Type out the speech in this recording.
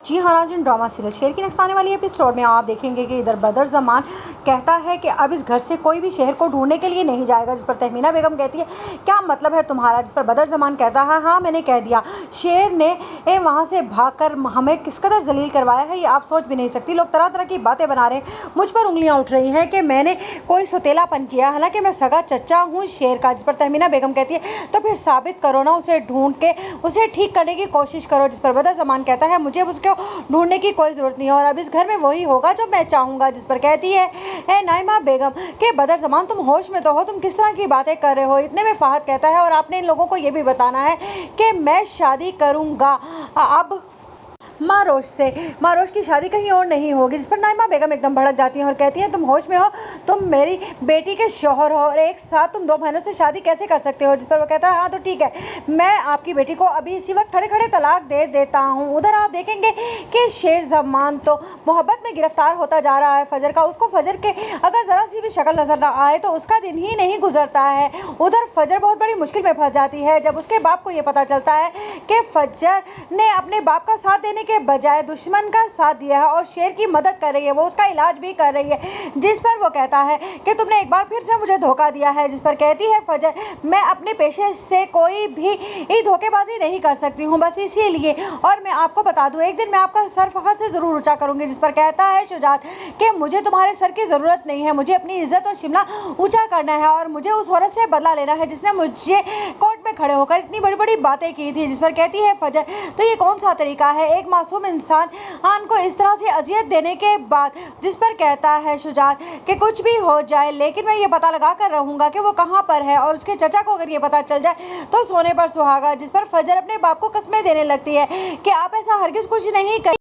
جی हाँ नाज़रीन, drama serial शेर की नेक्स्ट आने वाली एपिसोड में आप देखेंगे कि इधर बदर ज़मान कहता है कि अब इस घर से कोई भी शहर को ढूंढने के लिए नहीं जाएगा, जिस पर तहमीना बेगम कहती है क्या मतलब है तुम्हारा, जिस पर बदर ज़मान कहता है हाँ मैंने कह दिया। शेर ने वहाँ से भागकर हमें किस कदर जलील करवाया है ये आप सोच भी नहीं सकती। लोग तरह तरह की बातें बना रहे हैं, मुझ पर उंगलियाँ उठ रही हैं कि मैंने कोई सौतेलापन किया, हालांकि मैं सगा चचा हूँ शेर का। जिस पर तहमीना बेगम कहती है तो फिर साबित करो ना, उसे ढूंढ के उसे ठीक करने की कोशिश करो। जिस पर बदर ज़मान कहता है मुझे उसको ढूंढने की कोई ज़रूरत नहीं है और अब इस घर में वही होगा जो मैं चाहूँगा। जिस पर कहती है नाइमा बेगम कि बदर ज़मान तुम होश में तो हो, तुम किस तरह की बातें कर रहे हो। इतने में फ़हद कहता है और आपने इन लोगों को ये भी बताना है कि मैं शादी करूँगा अब मारोश से, मारोश की शादी कहीं और नहीं होगी। जिस पर नाइमा बेगम एकदम भड़क जाती हैं और कहती हैं तुम होश में हो, तुम मेरी बेटी के शौहर हो और एक साथ तुम दो बहनों से शादी कैसे कर सकते हो। जिस पर वो कहता है हाँ तो ठीक है, मैं आपकी बेटी को अभी इसी वक्त खड़े खड़े तलाक दे देता हूँ। उधर आप देखेंगे कि शेर ज़मान तो मोहब्बत में गिरफ्तार होता जा रहा है फजर का। उसको फजर के अगर ज़रा सी भी शक्ल नज़र ना आए तो उसका दिन ही नहीं गुजरता है। उधर फजर बहुत बड़ी मुश्किल में फंस जाती है जब उसके बाप को ये पता चलता है कि फजर ने अपने बाप का साथ देने के बजाय दुश्मन का साथ दिया है और शेर की मदद कर रही है, वो उसका इलाज भी कर रही है। जिस पर वो कहता है कि तुमने एक बार फिर से मुझे धोखा दिया है। जिस पर कहती है फजर मैं अपने पेशे से कोई भी धोखेबाजी नहीं कर सकती हूँ, बस इसीलिए, और मैं आपको बता दूँ एक दिन मैं आपका सर फखर से ज़रूर ऊंचा करूँगी। जिस पर कहता है शुजात कि मुझे तुम्हारे सर की ज़रूरत नहीं है, मुझे अपनी इज्जत और शिमला ऊँचा करना है और मुझे उस औरत से बदला लेना है जिसने मुझे कोर्ट में खड़े होकर इतनी बड़ी बड़ी बातें की थी। जिस पर कहती है फजर तो ये कौन सा तरीका है एक मासूम इंसान को इस तरह से अजियत देने के बाद। जिस पर कहता है शुजात कि कुछ भी हो जाए लेकिन मैं ये पता लगा कर रहूँगा कि वो कहाँ पर है और उसके चचा को अगर ये पता चल जाए तो सोने पर सुहागा। जिस पर फजर अपने बाप को कस्में देने लगती है कि आप ऐसा हरगिज़ कुछ नहीं कर